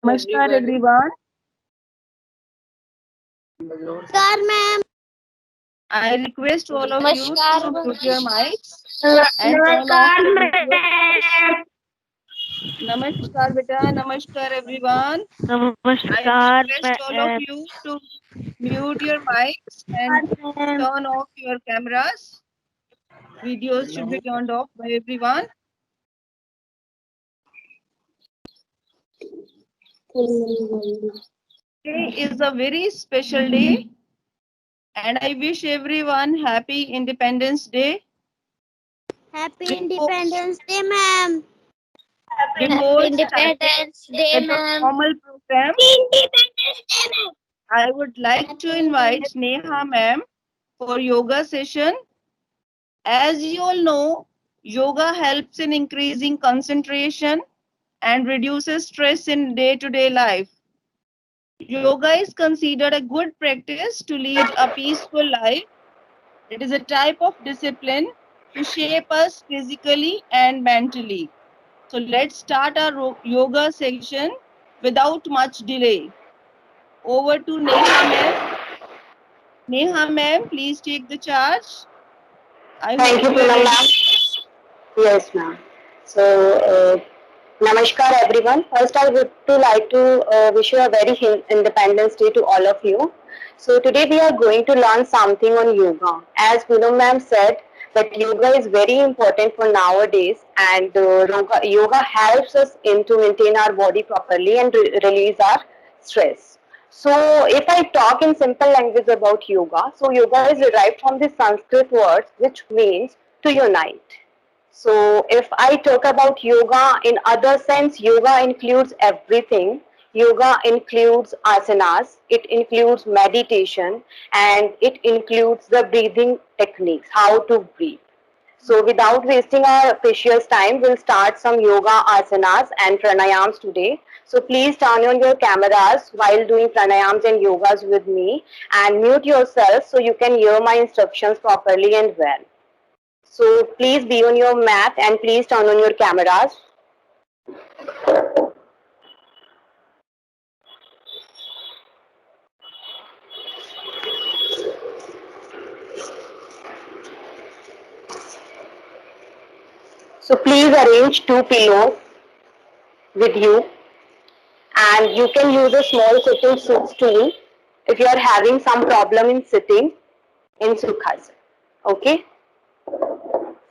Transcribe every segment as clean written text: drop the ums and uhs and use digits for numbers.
Namaskar everyone. Namaskar, ma'am. I request all of you Namaskar. to mute your mics and turn off Namaskar, your video. ma'am. Namaskar beta, namaskar everyone. I Namaskar, request all of ma'am. you to mute your mics and turn off your cameras. Videos should be turned off by everyone. Today is a very special day and I wish everyone happy Independence Day. Happy Before, Independence Day, ma'am. before Happy starting Independence Day, with the ma'am. formal program, Independence Day, ma'am. I would like to invite Neha ma'am for yoga session. As you all know, yoga helps in increasing concentration and reduces stress in day-to-day life. Yoga is considered a good practice to lead a peaceful life. It is a type of discipline to shape us physically and mentally. So let's start our yoga session without much delay. Over to Neha ma'am. Neha ma'am, please take the charge. I Thank hope you, you are Poonam ready. ma'am. Yes, ma'am. So, Namaskar everyone. First, I would to like to wish you a very Independence Day to all of you. So today we are going to learn something on yoga. As Poonam ma'am said, that yoga is very important for nowadays, and yoga helps us in to maintain our body properly and release our stress. So, if I talk in simple language about yoga, so yoga is derived from the Sanskrit words which means to unite. So if I talk about yoga in other sense, yoga includes everything. Yoga includes asanas, it includes meditation, and it includes the breathing techniques, how to breathe. So without wasting our precious time, we'll start some yoga asanas and pranayams today. So please turn on your cameras while doing pranayams and yogas with me and mute yourself so you can hear my instructions properly and well. So please be on your mat and please turn on your cameras. So please arrange two pillows with you and you can use a small sitting stool if you are having some problem in sitting in Sukhasana. Okay.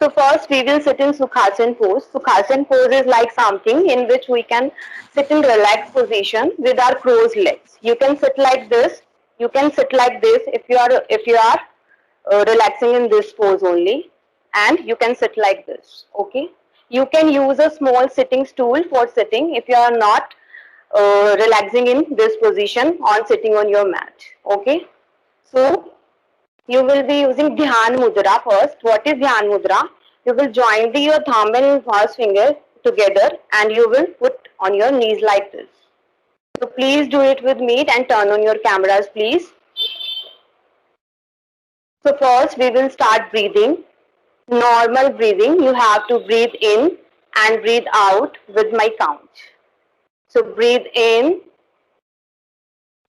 So first we will sit in Sukhasana pose. Sukhasana pose is like something in which we can sit in relaxed position with our crossed legs. You can sit like this. You can sit like this if you are relaxing in this pose only, and you can sit like this. Okay. You can use a small sitting stool for sitting if you are not relaxing in this position on sitting on your mat. Okay. So you will be using Dhyan Mudra first. What is Dhyan Mudra? You will join your thumb and first finger together and you will put on your knees like this. So please do it with me and turn on your cameras please. So first we will start breathing. Normal breathing. You have to breathe in and breathe out with my count. So breathe in,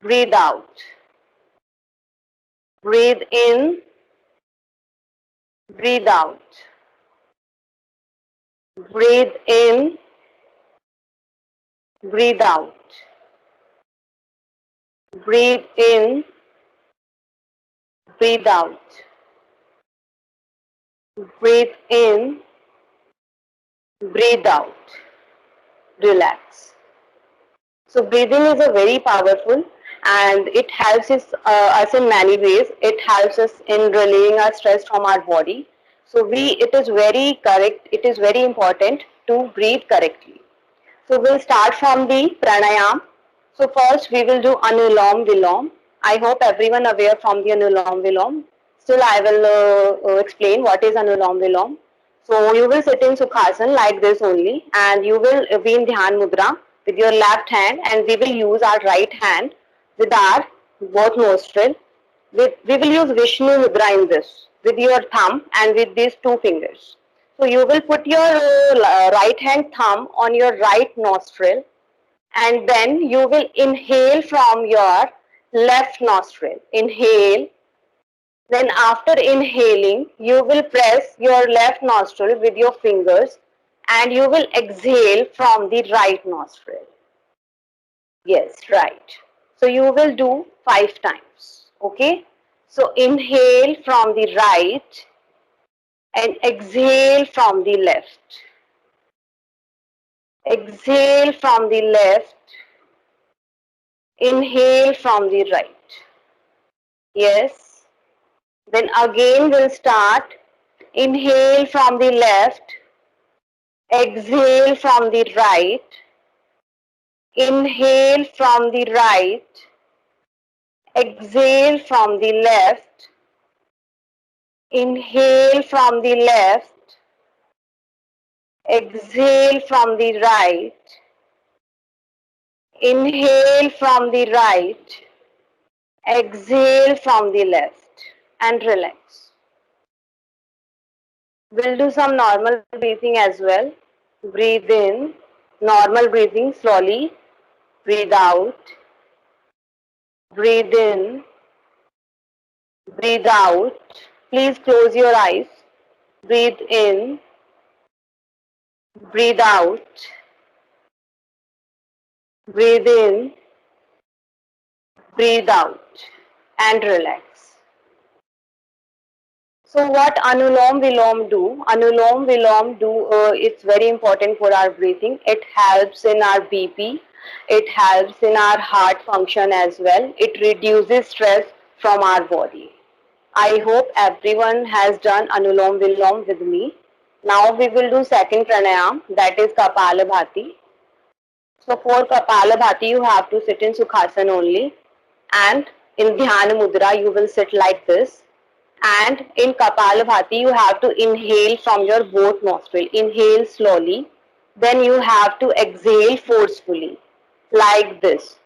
breathe out. Breathe in, breathe out. Breathe in, breathe out. Breathe in, breathe out. Breathe in, breathe out. Relax. So breathing is a very powerful and it helps us in many ways. It helps us in relieving our stress from our body. So it is very correct, it is very important to breathe correctly. So we'll start from the pranayam. So first we will do Anulom Vilom. I hope everyone aware from the Anulom Vilom. Still I will explain what is Anulom Vilom. So you will sit in Sukhasana like this only and you will be in Dhyan Mudra with your left hand and we will use our right hand with our both nostril. We will use Vishnu Mudra in this with your thumb and with these two fingers. So you will put your right hand thumb on your right nostril and then you will inhale from your left nostril. Inhale. Then after inhaling, you will press your left nostril with your fingers and you will exhale from the right nostril. Yes, right. So you will do 5 times. Okay. So inhale from the right and exhale from the left. Exhale from the left. Inhale from the right. Yes. Then again we'll start. Inhale from the left. Exhale from the right. Inhale from the right. Exhale from the left. Inhale from the left. Exhale from the right. Inhale from the right. Exhale from the left. And relax. We'll do some normal breathing as well. Breathe in. Normal breathing slowly. Breathe out. Breathe in. Breathe out. Please close your eyes. Breathe in. Breathe out. Breathe in. Breathe out. And relax. So what Anulom Vilom do? Anulom Vilom do, it's very important for our breathing. It helps in our BP. It helps in our heart function as well. It reduces stress from our body. I hope everyone has done Anulom Vilom with me. Now we will do second pranayam, that is Kapalabhati. So for Kapalabhati you have to sit in Sukhasana only, and in Dhyana Mudra you will sit like this. And in Kapalabhati, you have to inhale from your both nostril. Inhale slowly. Then you have to exhale forcefully, like this.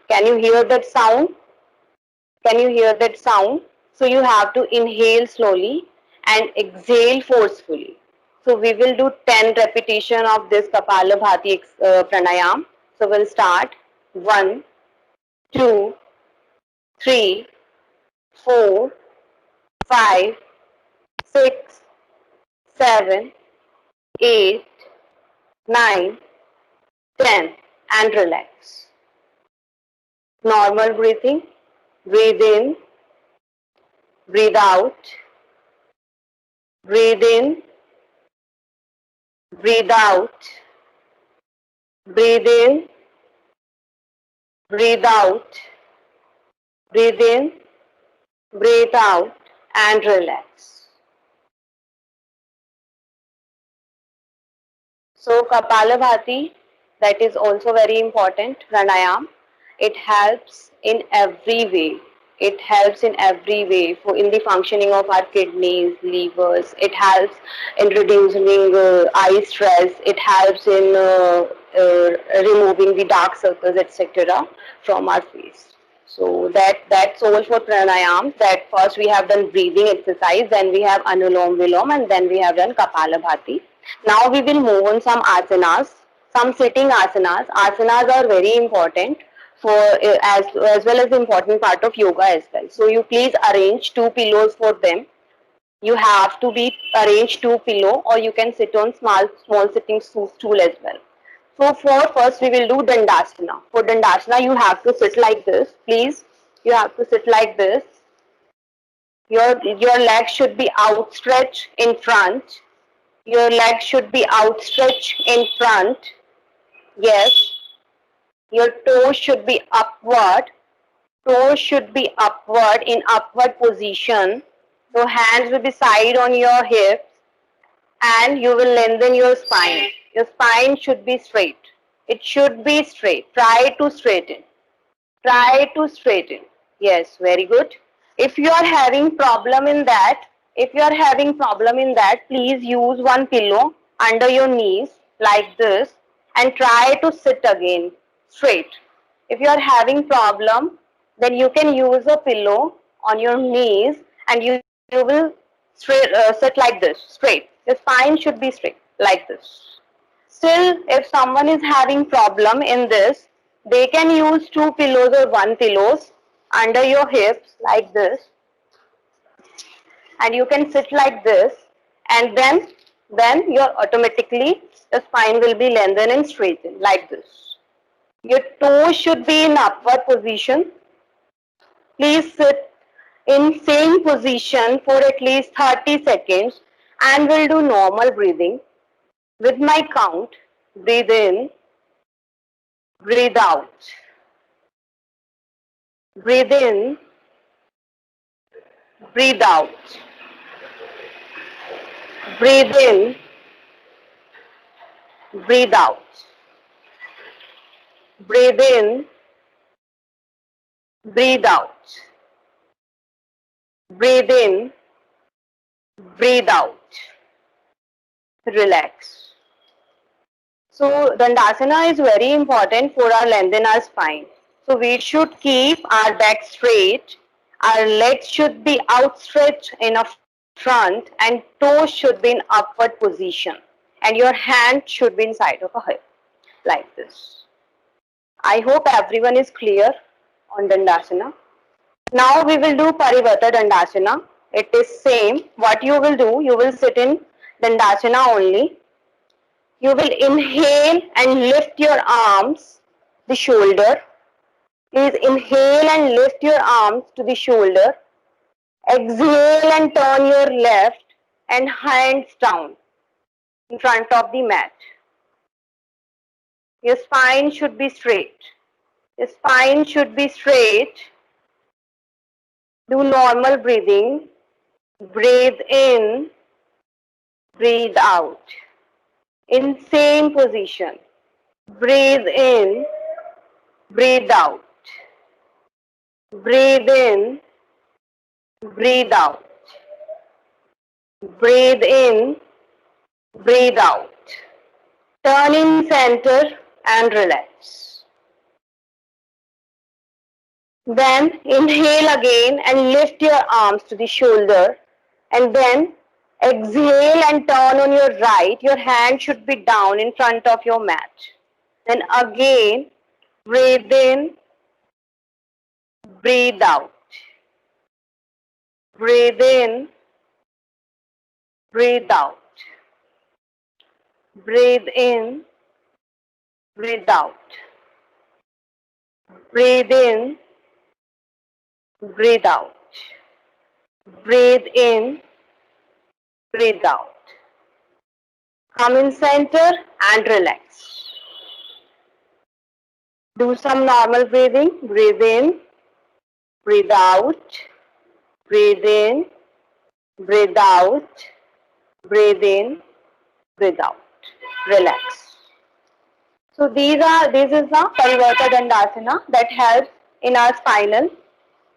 Can you hear that sound? Can you hear that sound? So you have to inhale slowly and exhale forcefully. So we will do 10 repetition of this Kapalabhati pranayam. So we'll start. 1, 2, 3, 4, 5, 6, 7, 8, 9, 10 and relax. Normal breathing. Breathe in. Breathe out. Breathe in. Breathe out. Breathe in. Breathe out. Breathe in. Breathe out and relax. So Kapalabhati, that is also very important pranayam. It helps in every way. It helps in every way for in the functioning of our kidneys, livers. It helps in reducing eye stress. It helps in removing the dark circles, etc., from our face. So that's all for pranayam. That first we have done breathing exercise, then we have Anulom Vilom, and then we have done Kapalabhati. Now we will move on some asanas, some sitting asanas. Asanas are very important for as well as the important part of yoga as well. So you please arrange 2 pillows for them. You have to be arrange 2 pillow, or you can sit on small sitting stool as well. So for first we will do Dandasana. For Dandasana you have to sit like this. Please, you have to sit like this. Your legs should be outstretched in front. Your legs should be outstretched in front. Yes. Your toes should be upward. Toes should be upward in upward position. So hands will be side on your hips and you will lengthen your spine. Your spine should be straight. It should be straight. Try to straighten. Try to straighten. Yes, very good. If you are having problem in that, please use one pillow under your knees like this and try to sit again straight. If you are having problem, then you can use a pillow on your knees and you will sit like this, straight. Your spine should be straight like this. Still, if someone is having problem in this, they can use 2 pillows or 1 pillows under your hips like this, and you can sit like this, and then your automatically the spine will be lengthened and straightened like this. Your toes should be in upward position. Please sit in same position for at least 30 seconds, and we'll do normal breathing. With my count, breathe in, breathe out. Breathe in, breathe out. Breathe in, breathe out. Breathe in, breathe out. Breathe in, breathe out. Relax. So Dandasana is very important for our lengthen our spine. So we should keep our back straight. Our legs should be outstretched in a front, and toes should be in upward position. And your hand should be inside of a hip, like this. I hope everyone is clear on Dandasana. Now we will do Parivarta Dandasana. It is same. What you will do, you will sit in Dandasana only. You will inhale and lift your arms, the shoulder. Please inhale and lift your arms to the shoulder. Exhale and turn your left and hands down in front of the mat. Your spine should be straight. Your spine should be straight. Do normal breathing. Breathe in, breathe out. In same position. Breathe in, breathe out. Breathe in, breathe out. Breathe in, breathe out. Turn in center and relax. Then inhale again and lift your arms to the shoulder, and then exhale and turn on your right. Your hand should be down in front of your mat. Then again breathe in, breathe out. Breathe in, breathe out. Breathe in, breathe out. Breathe in, breathe out. Breathe in, breathe out. Come in center and relax. Do some normal breathing. Breathe in, breathe out. Breathe in, breathe out. Breathe in, breathe out. Relax. So this is the Parivarta Dandasana that helps in our spinal,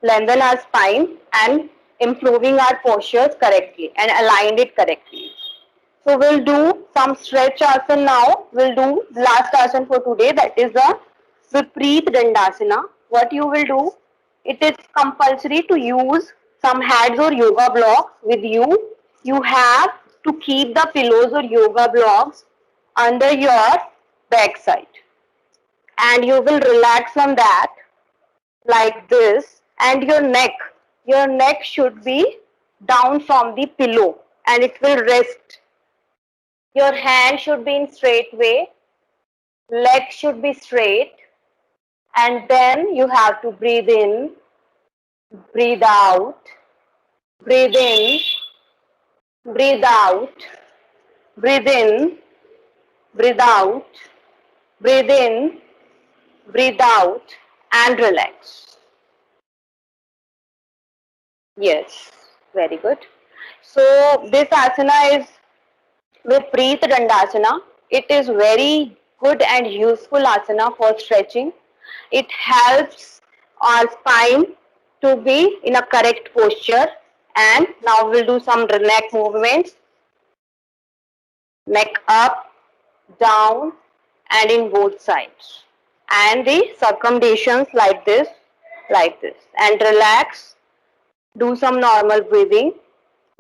lengthen our spine and improving our postures correctly and aligned it correctly. So we'll do some stretch asana now. We'll do last asana for today, that is the Vipreet Dandasana. What you will do, it is compulsory to use some heads or yoga blocks with you. You have to keep the pillows or yoga blocks under your backside, and you will relax on that like this, and your neck should be down from the pillow and it will rest. Your hand should be in straight way, leg should be straight, and then you have to breathe in, breathe out, breathe in, breathe out, breathe in, breathe out, breathe in, breathe out, and relax. Yes, very good. So this asana is Vipreet Dandasana. It is very good and useful asana for stretching. It helps our spine to be in a correct posture. And now we'll do some neck movements. Neck up, down, and in both sides. And the circumdations like this, and relax. Do some normal breathing.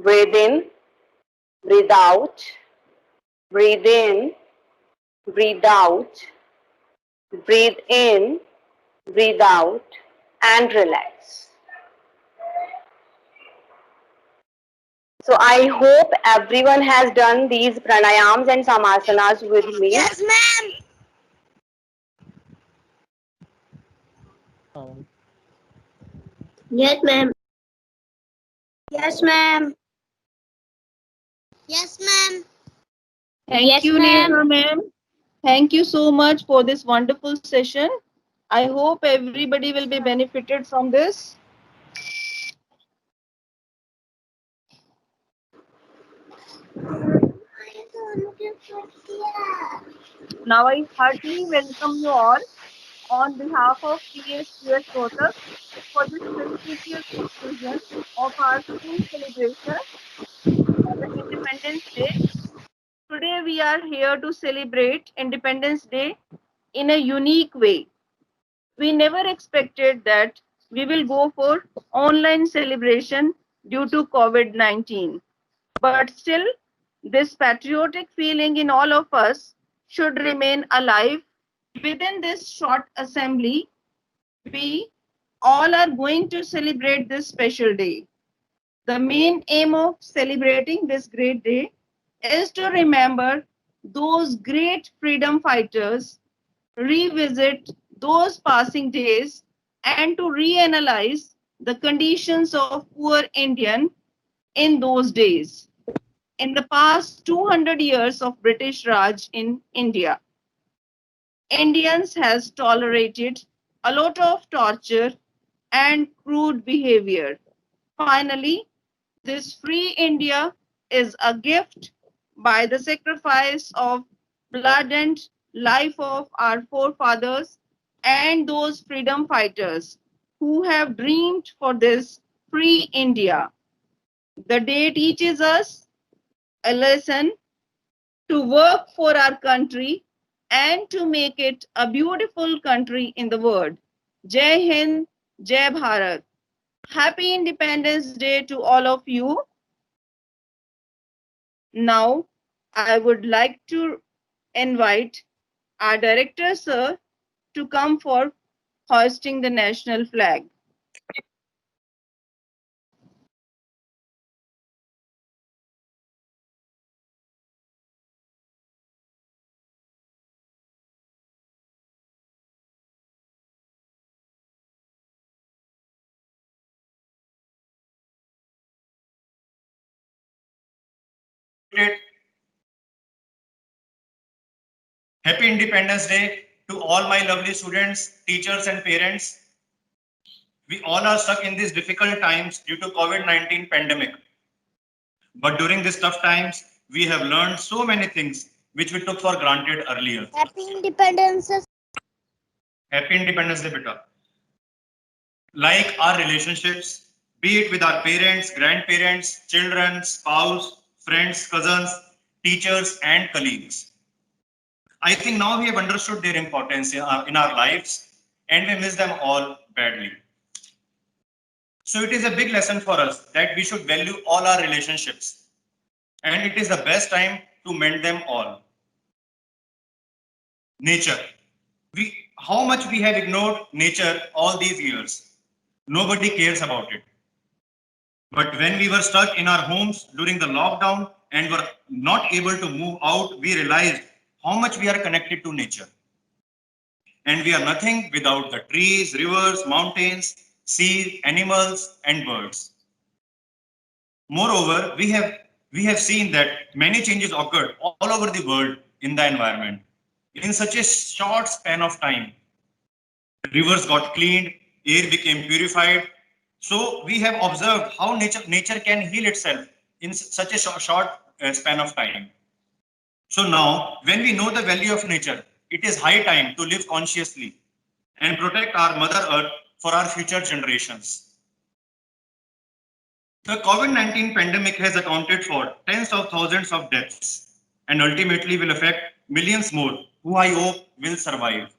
Breathe in, breathe out, breathe in, breathe out, breathe in, breathe out, and relax. So I hope everyone has done these pranayams and samasanas with me. Yes, ma'am. Yes, ma'am. Yes, ma'am. Yes, ma'am. Thank Yes, you, ma'am. Neha ma'am. Thank you so much for this wonderful session. I hope everybody will be benefited from this. Now I heartily welcome you all on behalf of PSQS Rohtak for this prestigious occasion of our school celebration for the Independence Day. Today we are here to celebrate Independence Day in a unique way. We never expected that we will go for online celebration due to COVID-19. But still, this patriotic feeling in all of us should remain alive. Within this short assembly, we all are going to celebrate this special day. The main aim of celebrating this great day is to remember those great freedom fighters, revisit those passing days, and to reanalyze the conditions of poor Indian in those days. In the past 200 years of British Raj in India, Indians has tolerated a lot of torture and crude behavior. Finally, this free India is a gift by the sacrifice of blood and life of our forefathers and those freedom fighters who have dreamed for this free India. The day teaches us a lesson to work for our country and to make it a beautiful country in the world. Jai Hind, Jai Bharat. Happy Independence Day to all of you. Now, I would like to invite our director, sir, to come for hoisting the national flag. Happy Independence Day to all my lovely students, teachers and parents. We all are stuck in these difficult times due to COVID-19 pandemic. But during these tough times, we have learned so many things which we took for granted earlier. Happy Independence. Happy Independence Day, beta. Like our relationships, be it with our parents, grandparents, children, spouse, friends, cousins, teachers and colleagues. I think now we have understood their importance in our lives and we miss them all badly. So it is a big lesson for us that we should value all our relationships and it is the best time to mend them all. Nature. How much we have ignored nature all these years. Nobody cares about it. But when we were stuck in our homes during the lockdown and were not able to move out, we realized how much we are connected to nature. And we are nothing without the trees, rivers, mountains, seas, animals, and birds. Moreover, we have seen that many changes occurred all over the world in the environment. In such a short span of time, rivers got cleaned, air became purified. So we have observed how nature can heal itself in such a short span of time. So now, when we know the value of nature, it is high time to live consciously and protect our Mother Earth for our future generations. The COVID-19 pandemic has accounted for tens of thousands of deaths and ultimately will affect millions more who I hope will survive.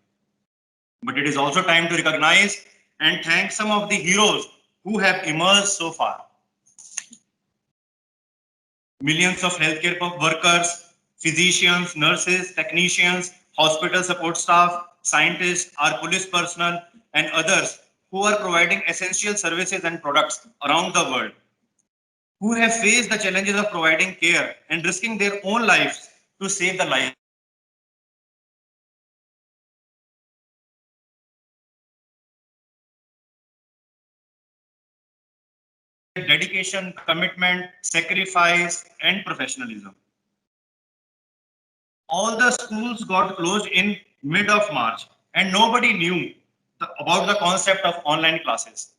But it is also time to recognize and thank some of the heroes who have emerged so far. Millions of healthcare workers, physicians, nurses, technicians, hospital support staff, scientists, our police personnel, and others who are providing essential services and products around the world, who have faced the challenges of providing care and risking their own lives to save the lives. Dedication, commitment, sacrifice, and professionalism. All the schools got closed in mid of March, and nobody knew about the concept of online classes.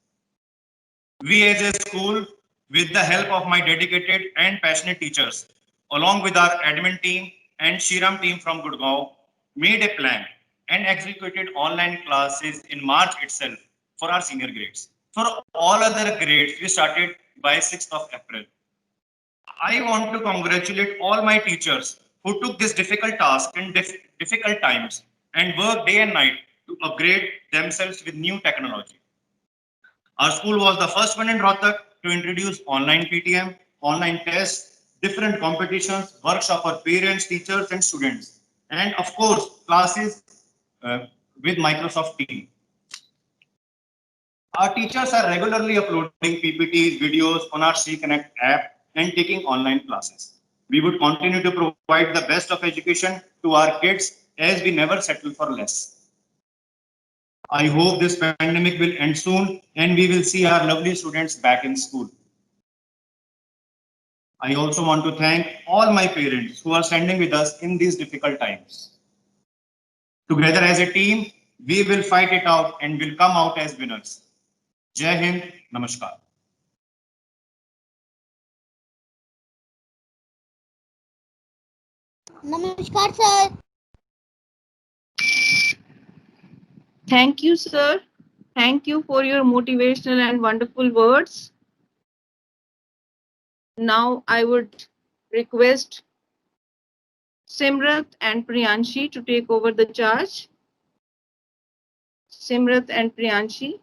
We as a school, with the help of my dedicated and passionate teachers, along with our admin team and Shriram team from Gurgaon, made a plan and executed online classes in March itself for our senior grades. For all other grades, we started by 6th of April. I want to congratulate all my teachers who took this difficult task in difficult times and worked day and night to upgrade themselves with new technology. Our school was the first one in Rohtak to introduce online PTM, online tests, different competitions, workshop for parents, teachers, and students, and of course, classes with Microsoft Teams. Our teachers are regularly uploading PPTs, videos on our C Connect app and taking online classes. We would continue to provide the best of education to our kids as we never settle for less. I hope this pandemic will end soon and we will see our lovely students back in school. I also want to thank all my parents who are standing with us in these difficult times. Together as a team, we will fight it out and will come out as winners. Jai Hind, Namaskar. Namaskar, sir. Thank you, sir. Thank you for your motivational and wonderful words. Now I would request Simrat and Priyanshi to take over the charge. Simrat and Priyanshi.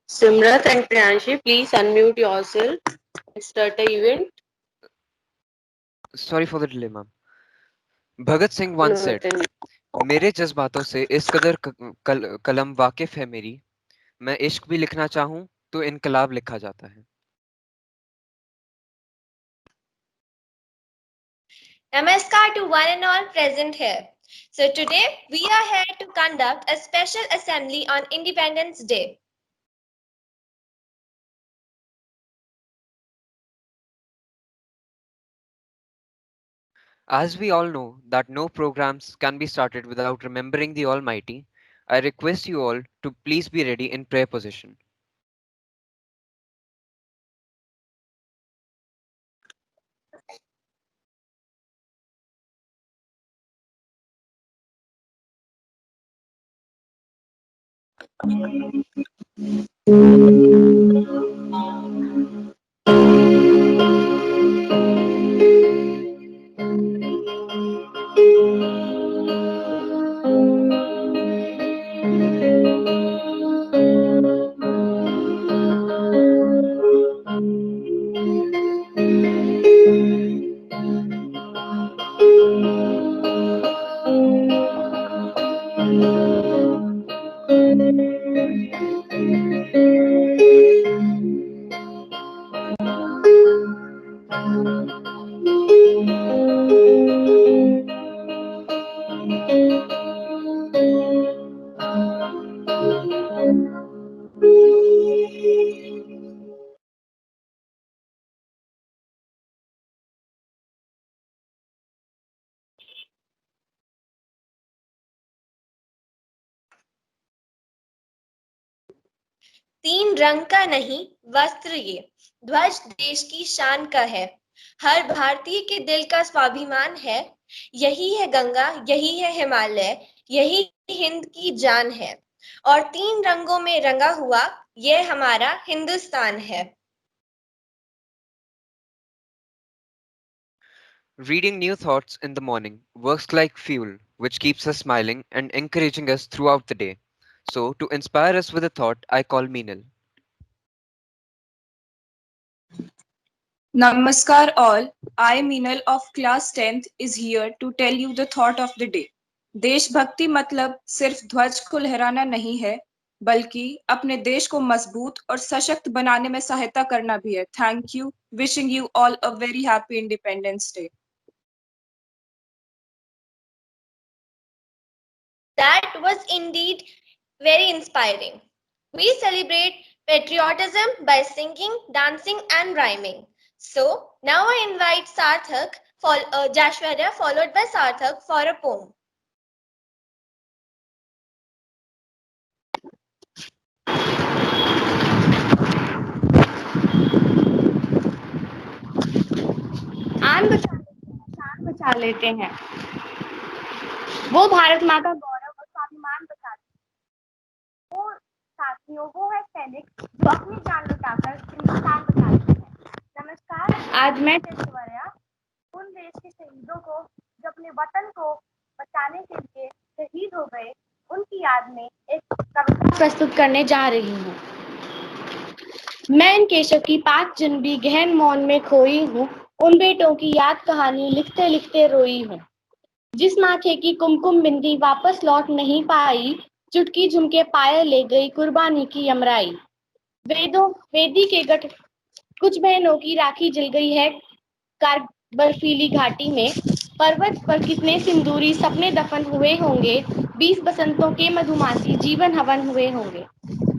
Simrat and Priyanshi, please unmute yourself and start the event. Sorry for the delay, ma'am. Bhagat Singh once said, मेरे जज्बातों से इस कदर कलम वाकिफ है मेरी, मैं इश्क भी लिखना चाहूं तो इनकलाब लिखा जाता है. Namaskar to one and all present here. So today we are here to conduct a special assembly on Independence Day. As we all know that no programs can be started without remembering the Almighty, I request you all to please be ready in prayer position. तीन रंग का नहीं वस्त्र ये, ध्वज देश की शान का है, हर भारतीय के दिल का स्वाभिमान है, यही है गंगा, यही है हिमालय, यही हिंद की जान है, और तीन रंगों में रंगा हुआ ये हमारा हिंदुस्तान है। Reading new thoughts in the morning works like fuel, which keeps us smiling and encouraging us throughout the day. So, to inspire us with a thought, I call Meenal. Namaskar all. I, Meenal of class 10th, is here to tell you the thought of the day. देशभक्ति मतलब सिर्फ ध्वज को लहराना नहीं है, बल्कि अपने देश को मजबूत और सशक्त बनाने में सहायता करना भी है। Thank you. Wishing you all a very happy Independence Day. That was indeed very inspiring. We celebrate patriotism by singing, dancing, and rhyming. So now I invite Sarthak, Jashwarya, followed by Sarthak for a poem. शान बचा लेते हैं, वो भारत माँ का गौरव और स्वाभिमान बचाते हैं। वो साथियों, वो है सैनिक जो अपनी जान लुटाकर हिंदुस्तान बचाते हैं। नमस्कार, आज मैं जशवर्या उन देश के शहीदों को जो अपने वतन को बचाने के लिए शहीद हो गए, उनकी याद में एक कविता प्रस्तुत करने जा रही हूँ। मैं इन केशव की 5 जनवरी गहन मौन में खोई हूँ, उन बेटों की याद कहानी लिखते लिखते रोई हूँ। जिस माथे की कुमकुम बिंदी वापस लौट नहीं पाई, चुटकी झुमके पायल ले गई कुर्बानी की यमराई। वेदी के गठ कुछ बहनों की राखी जल गई है कार बर्फीली घाटी में। पर्वत पर कितने सिंदूरी सपने दफन हुए होंगे, 20 बसंतों के मधुमासी जीवन हवन हुए होंगे।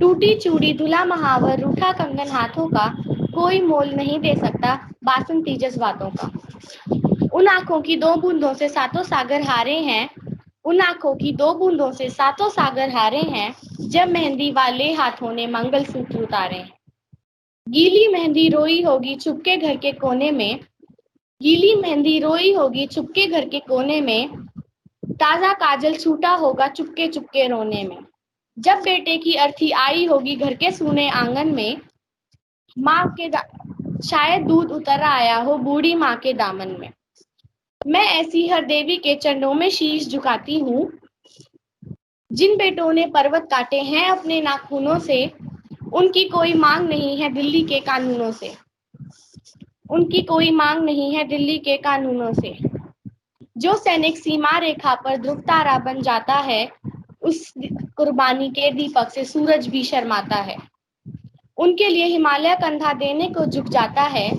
टूटी चूड़ी धुला महावर रूठा कंगन हाथों का, कोई मोल नहीं दे सकता बासंती जज्बातों का। उन आंखों की 2 बूंदों से सातों सागर हारे हैं, उन आंखों की 2 बूंदों से सातों सागर हारे हैं, जब मेहंदी वाले हाथों ने मंगलसूत्र उतारे हैं। गीली मेहंदी रोई होगी चुपके घर के कोने में, गीली मेहंदी रोई होगी चुपके घर के कोने में, ताजा काजल छूटा होगा चुपके चुपके रोने में। जब बेटे की अर्थी आई होगी घर के सूने आंगन में, माँ के शायद दूध उतर आया हो बूढ़ी माँ के दामन में। मैं ऐसी हर देवी के चरणों में शीश झुकाती हूँ, जिन बेटों ने पर्वत काटे हैं अपने नाखूनों से, उनकी कोई मांग नहीं है दिल्ली के कानूनों से, उनकी कोई मांग नहीं है दिल्ली के कानूनों से। जो सैनिक सीमा रेखा पर ध्रुव तारा बन जाता है, उस कुर्बानी के दीपक से सूरज भी शर्माता है। उनके लिए हिमालय कंधा देने को झुक जाता है,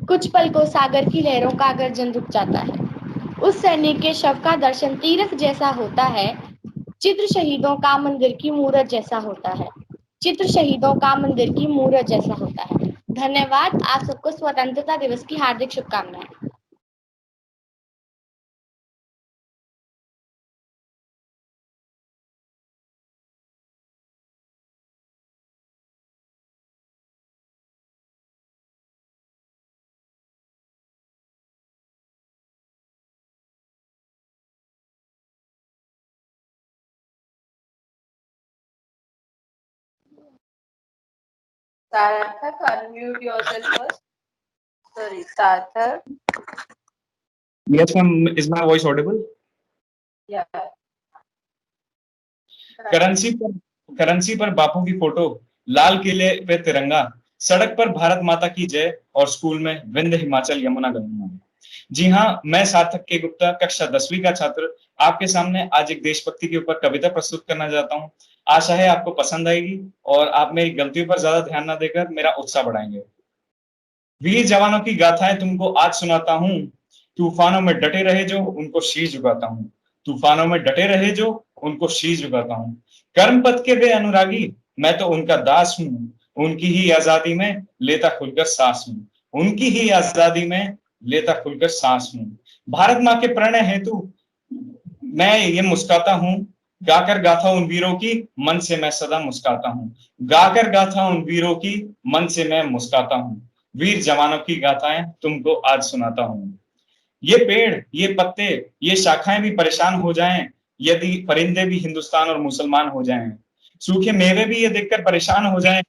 कुछ पल को सागर की लहरों का गर्जन रुक जाता है। उस सैनिक के शव का दर्शन तीर्थ जैसा होता है, चित्र शहीदों का मंदिर की मूरत जैसा होता है, चित्र शहीदों का मंदिर की मूरत जैसा होता है। धन्यवाद। आप सबको स्वतंत्रता दिवस की हार्दिक शुभकामनाएं। Sarthak, unmute yourself first. Sorry, Sarthak. Yes, ma'am. Is my voice audible? Yeah. Currency पर बापू की फोटो, लाल किले पे तिरंगा, सड़क पर भारत माता की जय और स्कूल में विंध्य हिमाचल यमुना गंगा। जी हाँ, मैं सार्थक के गुप्ता कक्षा 10वीं का छात्र आपके सामने आज एक देशभक्ति के ऊपर कविता प्रस्तुत करना चाहता हूँ। आशा है आपको पसंद आएगी और आप मेरी गलतियों पर ज्यादा ध्यान न देकर मेरा उत्साह बढ़ाएंगे। वीर जवानों की गाथाएं तुमको आज सुनाता हूँ, तूफानों में डटे रहे जो उनको शीश झुकाता हूँ, तूफानों में डटे रहे जो उनको शीश झुकाता हूँ। कर्मपथ के वे अनुरागी, मैं तो उनका दास हूँ, उनकी ही आजादी में लेता खुलकर सांस हूँ, उनकी ही आजादी में लेता खुलकर सांस हूँ। भारत माँ के प्रणय हेतु मैं ये मुस्कुराता हूँ, गाकर गाथा उन वीरों की मन से मैं सदा मुस्काता हूँ। गाकर गाथा उन वीरों की मन से मैं मुस्काता हूँ। वीर जवानों की गाथाएं तुमको आज सुनाता हूँ। ये पेड़, ये पत्ते, ये शाखाएं भी परेशान हो जाएं यदि परिंदे भी हिंदुस्तान और मुसलमान हो जाएं। सूखे मेवे भी ये देखकर परेशान हो जाएं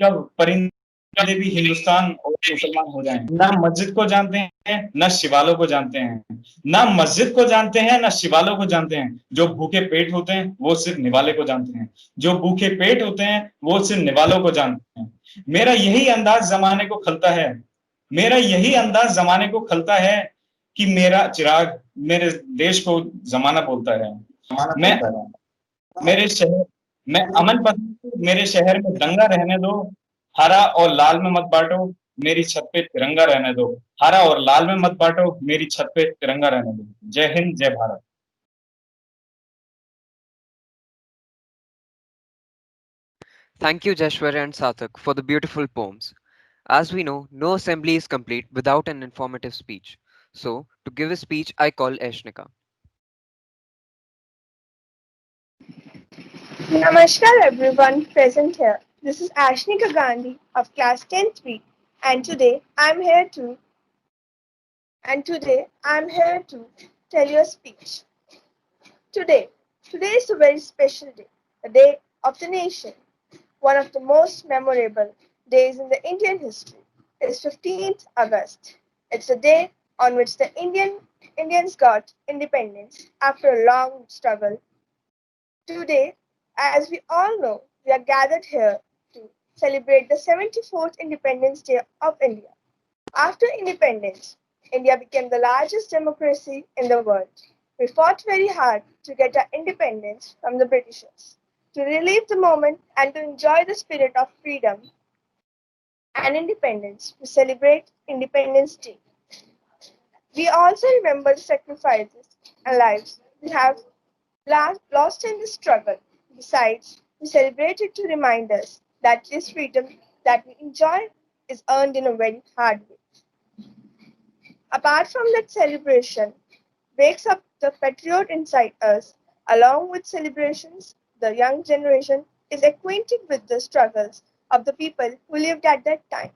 जब परिंदे भी हिंदुस्तान और मुसलमान हो जाएं। ना मस्जिद को जानते हैं, ना शिवालों को जानते हैं। ना मस्जिद को जानते हैं, ना शिवालों को जानते हैं। जो भूखे पेट होते हैं वो सिर्फ निवाले को जानते हैं। जो भूखे पेट होते हैं वो सिर्फ निवालों को जानते हैं। मेरा यही अंदाज जमाने को खलता है। मेरा यही अंदाज जमाने को खलता है कि मेरा चिराग मेरे देश को जमाना बोलता है। मैं मेरे शहर मैं अमन पसंद हूं, मेरे शहर में दंगा रहने दो। हरा और लाल में मत बांटो, मेरी छत पे तिरंगा रहने दो। हरा और लाल में मत बांटो, मेरी छत पे तिरंगा रहने दो। जय हिंद, जय Bharat. Thank you, Jashwarya and Sathak, for the beautiful poems. As we know, no assembly is complete without an informative speech. So, to give a speech, I call Eshnika. Namaskar everyone present here. This is Ashnika Gandhi of class 10th B and today I'm here to tell you a speech. Today is a very special day, the day of the nation. One of the most memorable days in the Indian history is 15th August. It's the day on which the Indians got independence after a long struggle. Today, as we all know, we are gathered here to celebrate the 74th Independence Day of India. After independence, India became the largest democracy in the world. We fought very hard to get our independence from the Britishers. To relive the moment and to enjoy the spirit of freedom and independence, we celebrate Independence Day. We also remember the sacrifices and lives we have lost in the struggle. Besides, we celebrate it to remind us that this freedom that we enjoy is earned in a very hard way. Apart from that celebration, wakes up the patriot inside us. Along with celebrations, the young generation is acquainted with the struggles of the people who lived at that time.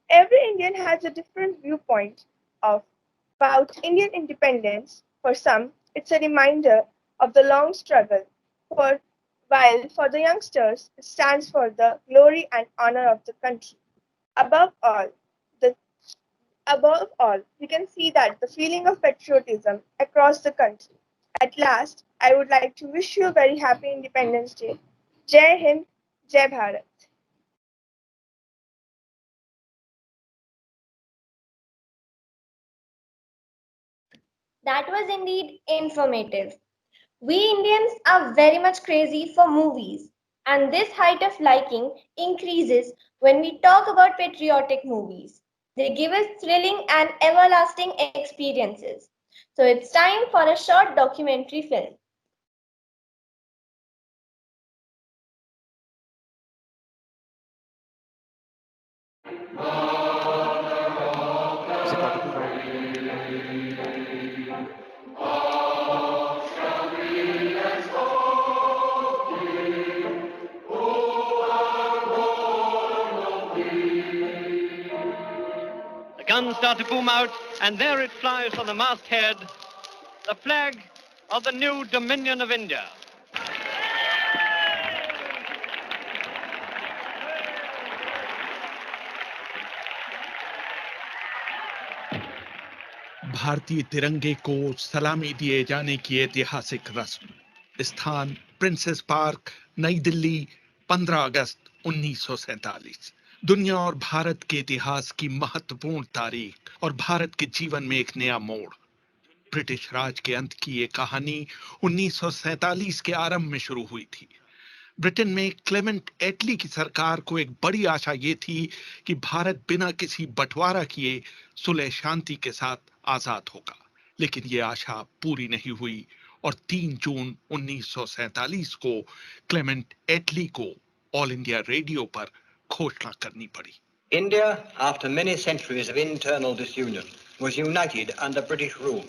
Every Indian has a different viewpoint about Indian independence. For some, it's a reminder of the long struggle, while for the youngsters, it stands for the glory and honor of the country. Above all, we can see that the feeling of patriotism across the country. At last, I would like to wish you a very happy Independence Day. Jai Hind, Jai Bharat. That was indeed informative. We Indians are very much crazy for movies, and this height of liking increases when we talk about patriotic movies. They give us thrilling and everlasting experiences. So it's time for a short documentary film. The guns start to boom out, and there it flies from the masthead, the flag of the new Dominion of India. भारतीय तिरंगे को सलामी दिए जाने की ऐतिहासिक रस्म। स्थान प्रिंसेस पार्क, नई दिल्ली, 15 अगस्त 1947। दुनिया और भारत के इतिहास की महत्वपूर्ण तारीख और भारत के जीवन में एक नया मोड़। ब्रिटिश राज के अंत की ये कहानी 1947 के आरंभ में शुरू हुई थी। ब्रिटेन में क्लेमेंट एटली की सरकार को एक बड़ी आशा ये थी कि भारत बिना किसी बंटवारा किए सुलह शांति के साथ आजाद होगा, लेकिन ये आशा पूरी नहीं हुई और 3 जून 1947 को क्लेमेंट एटली को ऑल इंडिया रेडियो पर घोषणा करनी पड़ी। India, after many centuries of internal disunion, was united under British rule.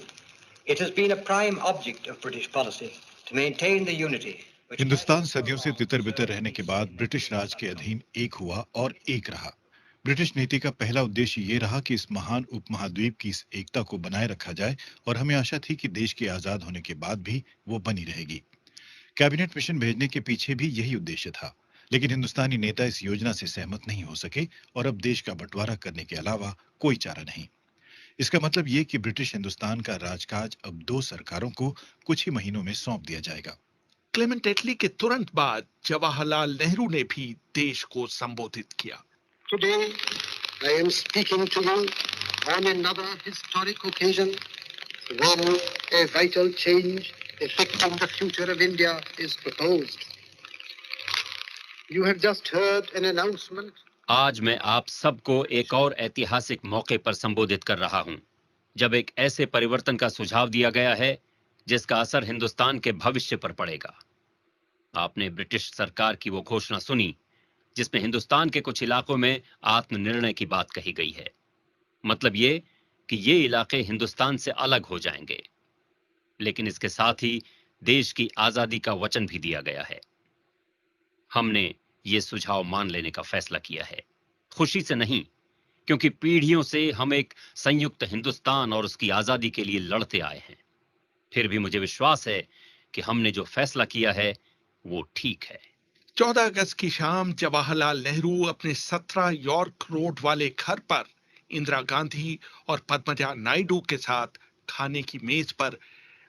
It has been a prime object of British policy to maintain the unity. Hindustan सदियों से तितर बितर रहने के बाद ब्रिटिश राज के अधीन एक हुआ और एक रहा। ब्रिटिश नीति का पहला उद्देश्य ये रहा कि इस महान उपमहाद्वीप की इस एकता को बनाए रखा जाए और हमें आशा थी कि देश के आजाद होने के बाद भी वो बनी रहेगी। कैबिनेट मिशन भेजने के पीछे भी यही उद्देश्य था, लेकिन हिंदुस्तानी नेता इस योजना से सहमत नहीं हो सके और अब देश का बंटवारा करने के अलावा कोई चारा नहीं। इसका मतलब ये कि ब्रिटिश हिंदुस्तान का राजकाज अब 2 सरकारों को कुछ ही महीनों में सौंप दिया जाएगा। क्लेमेंट एटली के तुरंत बाद जवाहरलाल नेहरू ने भी देश को संबोधित किया। Today, I am speaking to you on another historic occasion when a vital change affecting the future of India is proposed. You have just heard an announcement. आज मैं आप सबको एक और ऐतिहासिक मौके पर संबोधित कर रहा हूं, जब एक ऐसे परिवर्तन का सुझाव दिया गया है जिसका असर हिंदुस्तान के भविष्य पर पड़ेगा। आपने ब्रिटिश सरकार की वो घोषणा सुनी जिसमें हिंदुस्तान के कुछ इलाकों में आत्मनिर्णय की बात कही गई है। मतलब ये कि ये इलाके हिंदुस्तान से अलग हो जाएंगे, लेकिन इसके साथ ही देश की आजादी का वचन भी दिया गया है। हमने ये सुझाव मान लेने का फैसला किया है, खुशी से नहीं, क्योंकि पीढ़ियों से हम एक संयुक्त हिंदुस्तान और उसकी आजादी के लिए लड़ते आए हैं। फिर भी मुझे विश्वास है कि हमने जो फैसला किया है वो ठीक है। 14 अगस्त की शाम जवाहरलाल नेहरू अपने 17 यॉर्क रोड वाले घर पर इंदिरा गांधी और पद्मजा नायडू के साथ खाने की मेज पर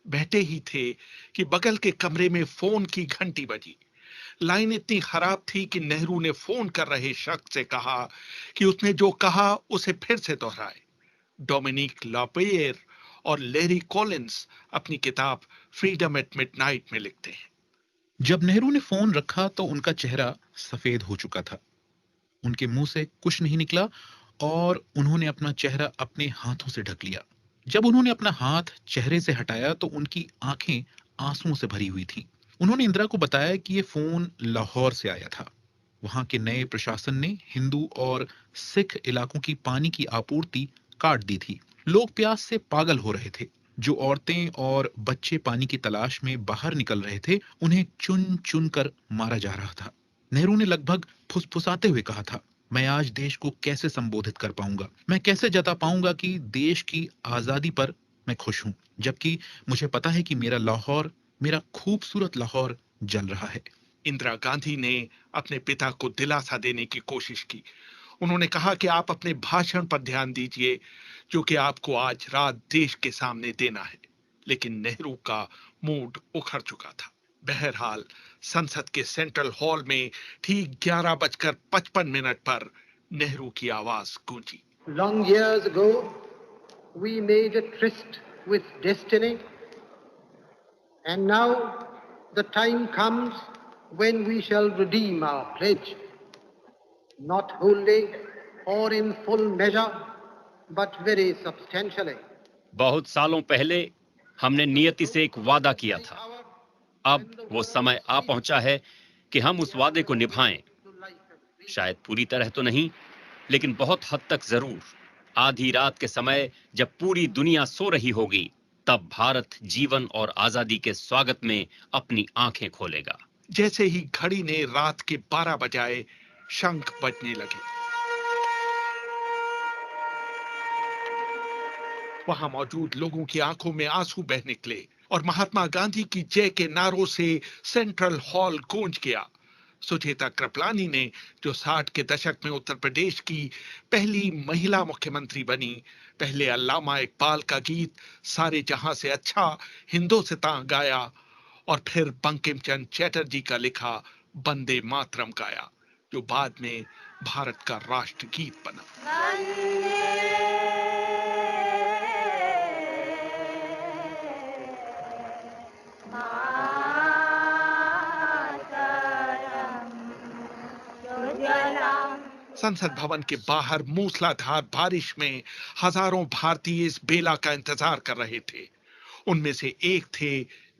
बैठे ही थे कि बगल के कमरे में फोन की घंटी बजी। लाइन इतनी खराब थी कि नेहरू ने फोन कर रहे शख्स से कहा कि उसने जो कहा उसे फिर से दोहराए। डोमिनिक लॉपेयर और लेरी कॉलिंस अपनी किताब फ्रीडम एट मिडनाइट में लिखते हैं। जब नेहरू ने फोन रखा तो उनका चेहरा सफेद हो चुका था। उनके मुंह से कुछ नहीं निकला और उन्होंने अपना चेहरा अपने हाथों से ढक लिया। जब उन्होंने अपना हाथ चेहरे से हटाया तो उनकी आंखें आंसुओं से भरी हुई थी। उन्होंने इंदिरा को बताया कि ये फोन लाहौर से आया था। वहां के नए प्रशासन ने हिंदू और सिख इलाकों की पानी की आपूर्ति काट दी थी। लोग प्यास से पागल हो रहे थे। जो औरतें और बच्चे पानी की तलाश में बाहर निकल रहे थे, उन्हें चुन चुन कर मारा जा रहा था। नेहरू ने लगभग फुसफुसाते हुए कहा था, मैं आज देश को कैसे संबोधित कर पाऊंगा, मैं कैसे जता पाऊंगा कि देश की आजादी पर मैं खुश हूं, जबकि मुझे पता है कि मेरा लाहौर, मेरा खूबसूरत लाहौर जल रहा है। इंदिरा गांधी ने अपने पिता को दिलासा देने की कोशिश की। उन्होंने कहा कि आप अपने भाषण पर ध्यान दीजिए जो कि आपको आज रात देश के सामने देना है, लेकिन नेहरू का मूड उखड़ चुका था। बहरहाल संसद के सेंट्रल हॉल में ठीक 11:55 पर नेहरू की आवाज गूंजी। Long years ago, we made a tryst with destiny, and now the time comes when we shall redeem our pledge, not wholly or in full measure, but very substantially. बहुत सालों पहले हमने नियति से एक वादा किया था। अब वो समय आ पहुंचा है कि हम उस वादे को निभाएं। शायद पूरी तरह तो नहीं, लेकिन बहुत हद तक जरूर। आधी रात के समय जब पूरी दुनिया सो रही होगी, तब भारत जीवन और आजादी के स्वागत में अपनी आंखें खोलेगा। जैसे ही घड़ी ने रात के 12 बजाए, शंख बजने लगे। वहां मौजूद लोगों की आंखों में आंसू बह निकले और महात्मा गांधी की जय के नारों से सेंट्रल हॉल गूंज गया। सुचेता कृपलानी ने, जो 60 के दशक में उत्तर प्रदेश की पहली महिला मुख्यमंत्री बनी, पहले अल्लामा इकबाल का गीत सारे जहां से अच्छा हिंदुस्तान गाया और फिर बंकिम चंद्र चटर्जी का लिखा वंदे मातरम गाया, जो बाद में भारत का राष्ट्रगीत बना। संसद भवन के बाहर मूसलाधार बारिश में हजारों भारतीय इस बेला का इंतजार कर रहे थे। उनमें से एक थे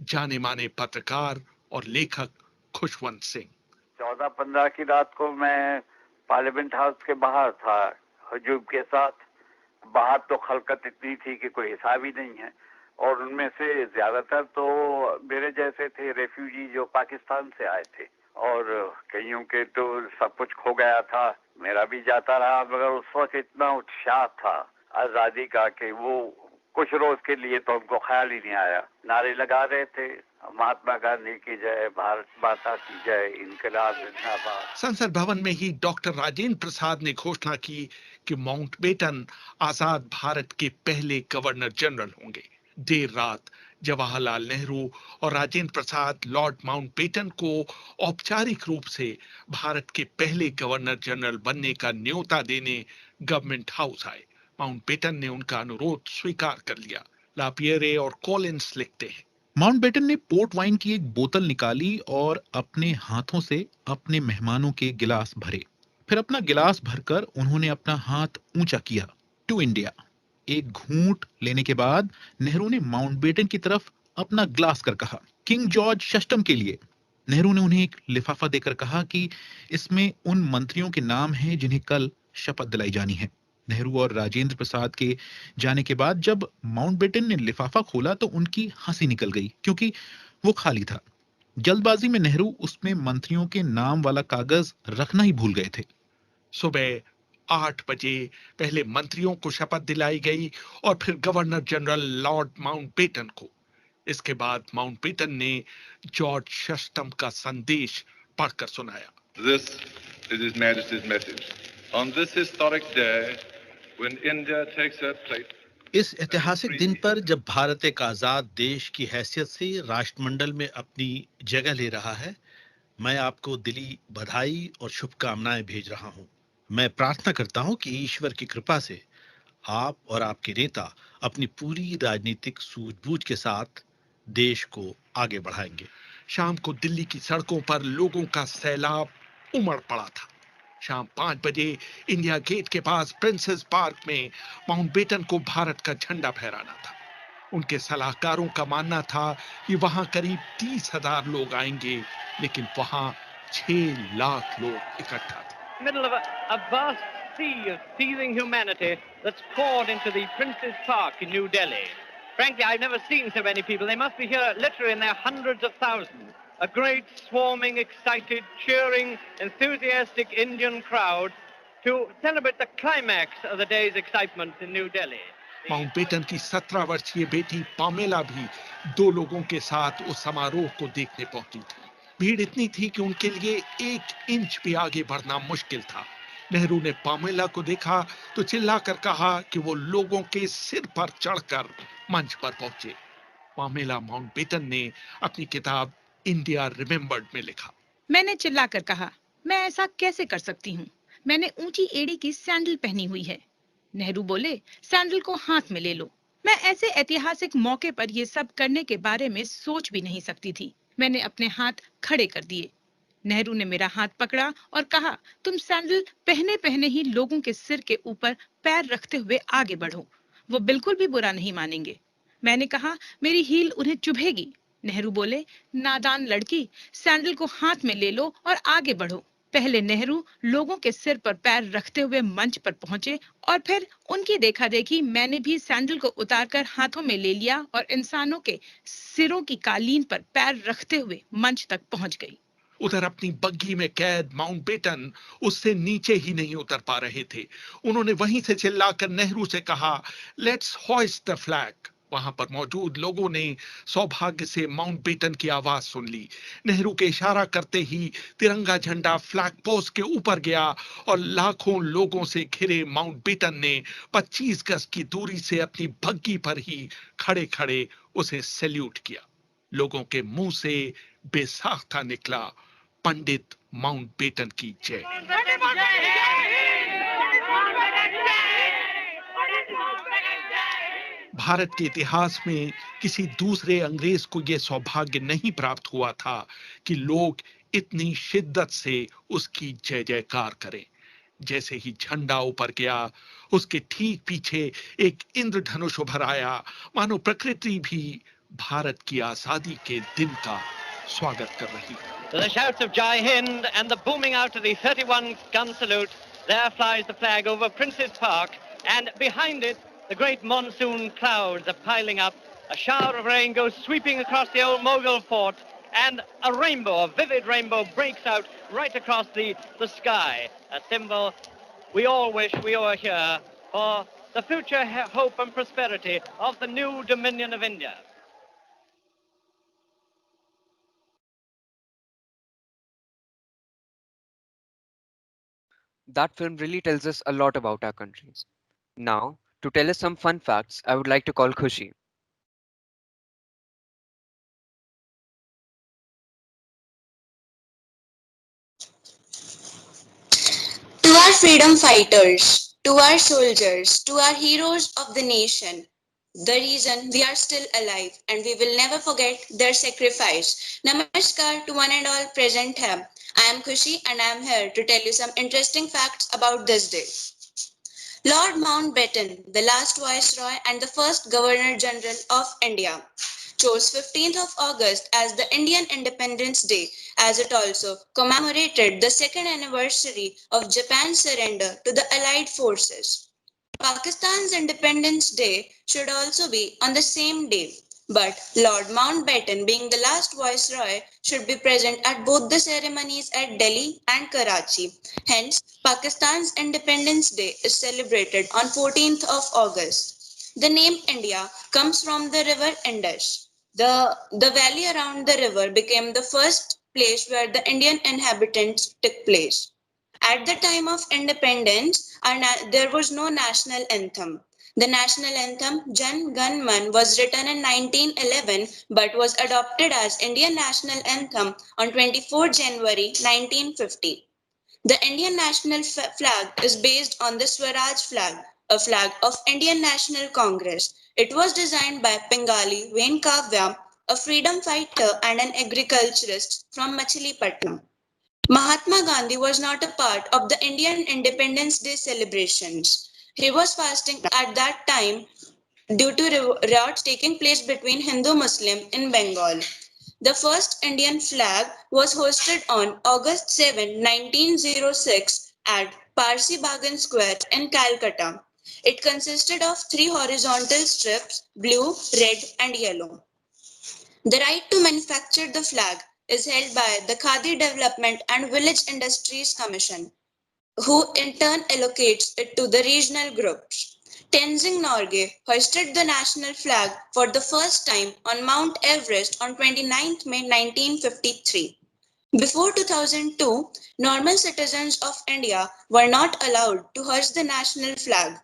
जाने माने पत्रकार और लेखक खुशवंत सिंह। 14-15 की रात को मैं पार्लियामेंट हाउस के बाहर था हुजूम के साथ। बाहर तो खलकत इतनी थी कि कोई हिसाब ही नहीं है। और उनमें से ज्यादातर तो मेरे जैसे थे, रेफ्यूजी जो पाकिस्तान से आए थे, और कईयों के तो सब कुछ खो गया था, मेरा भी जाता रहा, मगर उस वक्त इतना उत्साह था आजादी का कि वो कुछ रोज के लिए तो उनको ख्याल ही नहीं आया। नारे लगा रहे थे, महात्मा गांधी की जय, भारत माता की जय, इनकलाब जिंदाबाद। संसद भवन में ही डॉक्टर राजेंद्र प्रसाद ने घोषणा की कि माउंटबेटन आजाद भारत के पहले गवर्नर जनरल होंगे। देर रात जवाहरलाल नेहरू और राजेंद्र प्रसाद लॉर्ड माउंटबेटन को औपचारिक रूप से भारत के पहले गवर्नर जनरल बनने का न्योता देने गवर्नमेंट हाउस आए। माउंटबेटन ने उनका अनुरोध स्वीकार कर लिया। लापियरे और कॉलिंस लिखते हैं, माउंटबेटन ने पोर्ट वाइन की एक बोतल निकाली और अपने हाथों से अपने मेहमानों के गिलास भरे। फिर अपना गिलास भरकर उन्होंने अपना हाथ ऊंचा किया, टू इंडिया। एक घूंट लेने के बाद नेहरू ने माउंटबेटन की तरफ अपना ग्लास कर कहा, किंग जॉर्ज षष्ठम के लिए। नेहरू ने उन्हें एक लिफाफा देकर कहा कि इसमें उन मंत्रियों के नाम हैं जिन्हें कल शपथ दिलाई जानी है। नेहरू और राजेंद्र प्रसाद के जाने के बाद जब माउंटबेटन ने लिफाफा खोला तो उनकी हंसी निकल गई, क्योंकि वो खाली था। जल्दबाजी में नेहरू उसमें मंत्रियों के नाम वाला कागज रखना ही भूल गए थे। सुबह 8 बजे पहले मंत्रियों को शपथ दिलाई गई और फिर गवर्नर जनरल लॉर्ड माउंटबेटन को। इसके बाद माउंटबेटन ने जॉर्ज षष्ठम का संदेश पढ़कर सुनाया। This is His Majesty's message. On this historic day, when India takes her place, इस ऐतिहासिक दिन पर जब भारत एक आजाद देश की हैसियत से राष्ट्रमंडल में अपनी जगह ले रहा है, मैं आपको दिली बधाई और शुभकामनाएं भेज रहा हूं। मैं प्रार्थना करता हूं कि ईश्वर की कृपा से आप और आपके नेता अपनी पूरी राजनीतिक सूझबूझ के साथ देश को आगे बढ़ाएंगे। शाम को दिल्ली की सड़कों पर लोगों का सैलाब उमड़ पड़ा था। शाम 5 बजे इंडिया गेट के पास प्रिंसेस पार्क में माउंटबेटन को भारत का झंडा फहराना था। उनके सलाहकारों का मानना था कि वहां करीब 30,000 लोग आएंगे, लेकिन वहां 6 लाख लोग इकट्ठा थे। Middle of a vast sea of seething humanity that's poured into the Prince's Park in New Delhi. Frankly, I've never seen so many people. They must be here literally in their hundreds of thousands. A great swarming, excited, cheering, enthusiastic Indian crowd to celebrate the climax of the day's excitement in New Delhi. Mountbatten की 17 वर्षीय बेटी Pamela भी 2 लोगों के साथ उस समारोह को देखने पहुंची थी। भीड़ इतनी थी कि उनके लिए 1 इंच भी आगे बढ़ना मुश्किल था। नेहरू ने पामेला को देखा तो चिल्लाकर कहा कि वो लोगों के सिर पर चढ़कर मंच पर पहुंचे। पामेला माउंटबेटन ने अपनी किताब इंडिया रिमेम्बर्ड में लिखा, मैंने चिल्लाकर कहा, मैं ऐसा कैसे कर सकती हूँ? मैंने ऊंची एड़ी की सैंडल पहनी हुई है। नेहरू बोले, सैंडल को हाथ में ले लो। मैं ऐसे ऐतिहासिक मौके पर ये सब करने के बारे में सोच भी नहीं सकती थी। मैंने अपने हाथ खड़े कर दिए। नेहरू ने मेरा हाथ पकड़ा और कहा, तुम सैंडल पहने पहने ही लोगों के सिर के ऊपर पैर रखते हुए आगे बढ़ो, वो बिल्कुल भी बुरा नहीं मानेंगे। मैंने कहा, मेरी हील उन्हें चुभेगी। नेहरू बोले, नादान लड़की, सैंडल को हाथ में ले लो और आगे बढ़ो। पहले नेहरू लोगों के सिर पर पैर रखते हुए मंच पर पहुंचे और फिर उनकी देखा देखी मैंने भी सैंडल को उतारकर हाथों में ले लिया और इंसानों के सिरों की कालीन पर पैर रखते हुए मंच तक पहुंच गई। उधर अपनी बग्घी में कैद माउंटबेटन उससे नीचे ही नहीं उतर पा रहे थे। उन्होंने वहीं से चिल्लाकर नेहरू से कहा, लेट्स होइस्ट द फ्लैग। वहां पर मौजूद लोगों ने सौभाग्य से माउंटबेटन की आवाज सुन ली। नेहरू के इशारा करते ही तिरंगा झंडा फ्लैग पोस्ट के ऊपर गया और लाखों लोगों से घिरे माउंटबेटन ने 25 गज की दूरी से अपनी बग्घी पर ही खड़े खड़े उसे सैल्यूट किया। लोगों के मुंह से बेसाख्ता निकला, पंडित माउंटबेटन की जय। भारत के इतिहास में किसी दूसरे अंग्रेज को यह सौभाग्य नहीं प्राप्त हुआ था कि लोग इतनी शिद्दत से उसकी जय जयकार करें। जैसे ही झंडा ऊपर गया, उसके ठीक पीछे एक इंद्रधनुष उभर आया, मानो प्रकृति भी भारत की आजादी के दिन का स्वागत कर रही है। The shouts of Jai Hind and the booming out of the 31 gun salute. There flies the flag over Prince's Park, and behind it the great monsoon clouds are piling up A shower of rain goes sweeping across the old Mughal fort, and a rainbow, a vivid rainbow, breaks out right across the sky, a symbol we all wish we were here for the future hope and prosperity of the new Dominion of India. That film really tells us a lot about our country. Now, to tell us some fun facts, I would like to call Khushi. To our freedom fighters, to our soldiers, to our heroes of the nation, the reason we are still alive and we will never forget their sacrifice. Namaskar to one and all present here. I am Khushi and I am here to tell you some interesting facts about this day. Lord Mountbatten, the last Viceroy and the first Governor General of India, chose 15th of August as the Indian Independence Day, as it also commemorated the second anniversary of Japan's surrender to the Allied forces. Pakistan's Independence Day should also be on the same day, but Lord Mountbatten, being the last Viceroy, should be present at both the ceremonies at Delhi and Karachi. Hence, Pakistan's Independence Day is celebrated on 14th of August. The name India comes from the river Indus. The valley around the river became the first place where the Indian inhabitants took place. At the time of independence, there was no national anthem. The national anthem, Jan Gan Man, was written in 1911 but was adopted as Indian national anthem on 24 January 1950. The Indian national flag is based on the Swaraj flag, a flag of Indian National Congress. It was designed by Bengali Venkavya, a freedom fighter and an agriculturist from Machilipatnam. Mahatma Gandhi was not a part of the Indian Independence Day celebrations. He was fasting at that time due to riots taking place between Hindu-Muslim in Bengal. The first Indian flag was hoisted on August 7, 1906 at Parsi Bagan Square in Calcutta. It consisted of 3 horizontal strips, blue, red and yellow. The right to manufacture the flag is held by the Khadi Development and Village Industries Commission, who in turn allocates it to the regional groups. Tenzing Norgay hoisted the national flag for the first time on Mount Everest on 29 May 1953. Before 2002, normal citizens of India were not allowed to hoist the national flag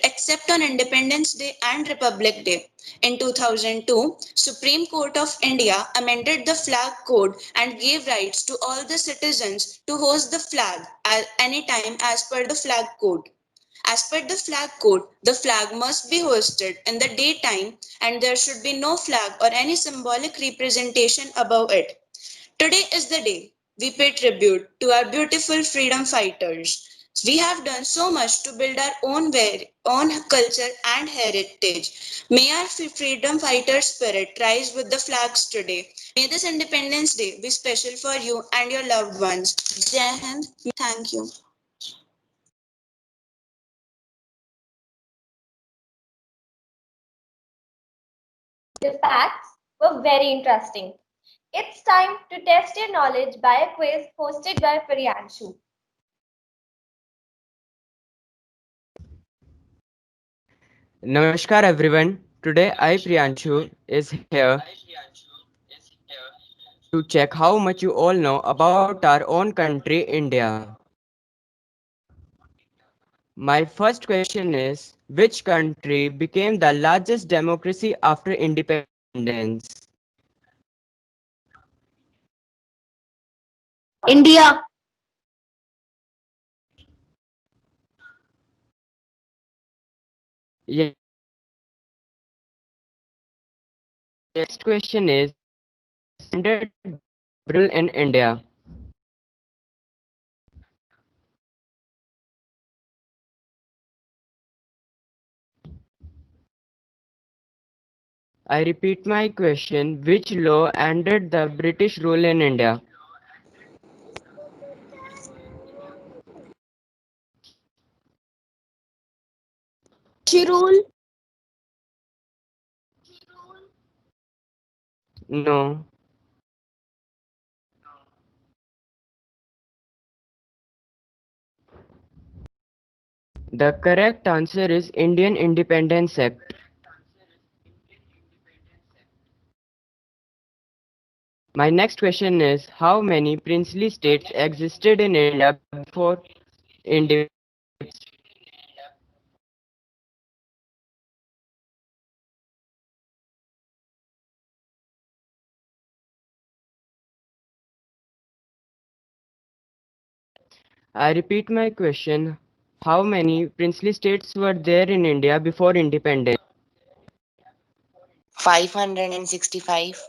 except on Independence Day and Republic Day. In 2002, Supreme Court of India amended the flag code and gave rights to all the citizens to hoist the flag at any time as per the flag code. As per the flag code, the flag must be hoisted in the daytime and there should be no flag or any symbolic representation above it. Today is the day we pay tribute to our beautiful freedom fighters. We have done so much to build our own culture and heritage. May our freedom fighter spirit rise with the flags today. May this Independence Day be special for you and your loved ones. Jai Hind. Thank you. The facts were very interesting. It's time to test your knowledge by a quiz hosted by Priyanshu. Namaskar everyone. Today I Priyanshu is here to check how much you all know about our own country India. My first question is, which country became the largest democracy after independence? India. Yes. Next question is, ended in India. I repeat my question, which law ended the British rule in India? Rule. No. The correct answer is Indian Independence Act. My next question is, how many princely states existed in India before independence? I repeat my question. How many princely states were there in India before independence? 565.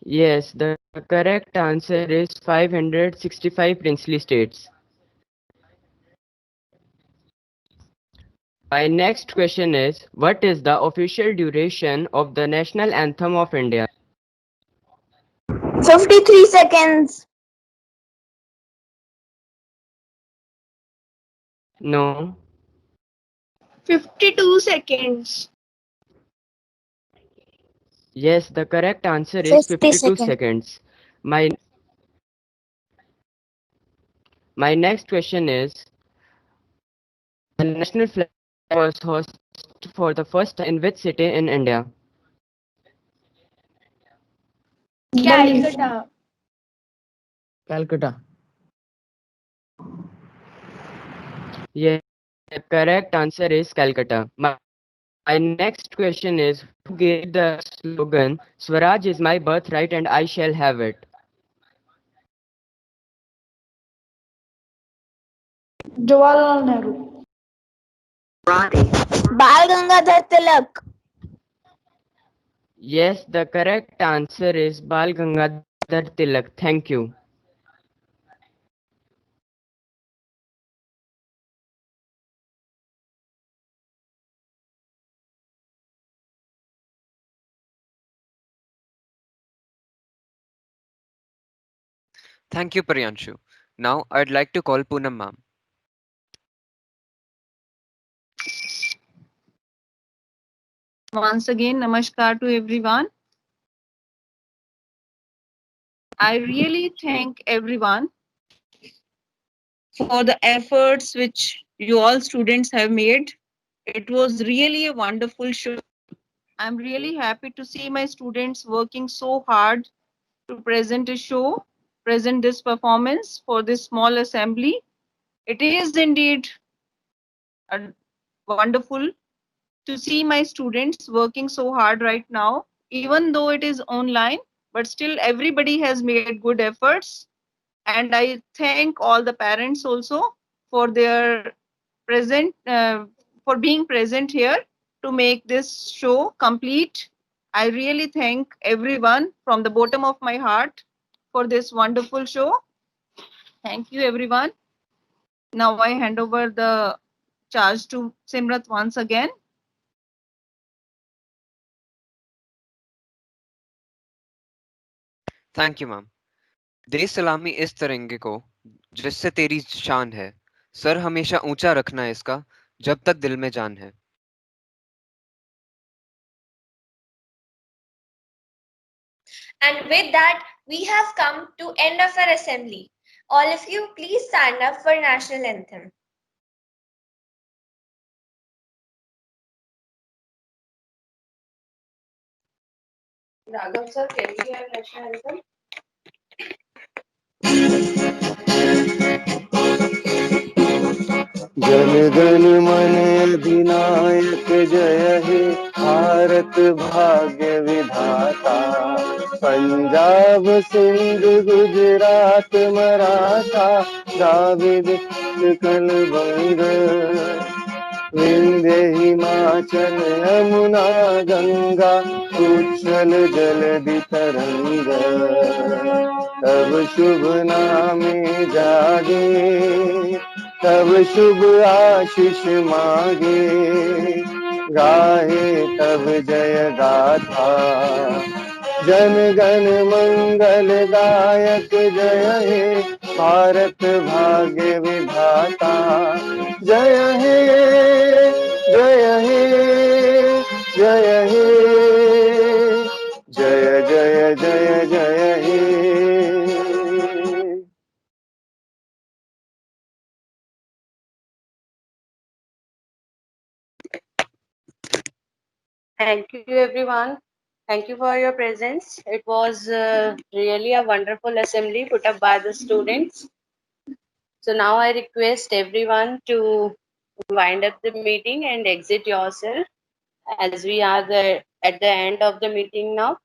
Yes, the correct answer is 565 princely states. My next question is, what is the official duration of the national anthem of India? 53 seconds. No. 52 seconds. Yes, the correct answer is 50 52 seconds. seconds. My next question is, the national flag was hoisted for the first time in which city in India? Calcutta. Calcutta. Yes, the correct answer is Calcutta. My next question is, who gave the slogan, Swaraj is my birthright and I shall have it? Jawaharlal Nehru. Bal Gangadhar Tilak. Yes, the correct answer is Bal Gangadhar Tilak. Thank you. Thank you, Priyanshu. Now, I'd like to call Poonam ma'am. Once again, namaskar to everyone. I really thank everyone for the efforts which you all students have made. It was really a wonderful show. I'm really happy to see my students working so hard to present a show, present this performance for this small assembly. It is indeed wonderful to see my students working so hard right now, even though it is online, but still everybody has made good efforts. And I thank all the parents also for their for being present here to make this show complete. I really thank everyone from the bottom of my heart for this wonderful show. Thank you, everyone. Now I hand over the charge to Simrat once again. Thank you ma'am. दे सलामी इस तिरंगे को जिससे तेरी शान है, sir हमेशा ऊंचा रखना इसका जब तक दिल में जान है. And with that, we have come to end of our assembly. All of you, please stand up for national anthem. Raghav sir, can we have national anthem? Jana Gana मन अधिनायक जय हे भारत भाग्य विधाता पंजाब सिंध गुजरात मराठा द्राविड उत्कल बंग विंध्य हिमाचल यमुना गंगा उच्छल जलधि तरंग तब शुभ नामे जागे तब शुभ आशीष मांगे गाहे तब जय गाथा जन गण मंगल दायक जय हे भारत भाग्य विधाता जय हे जय हे जय हे जय हे। Thank you, everyone. Thank you for your presence. It was really a wonderful assembly put up by the students. So now I request everyone to wind up the meeting and exit yourself, as we are at the end of the meeting now.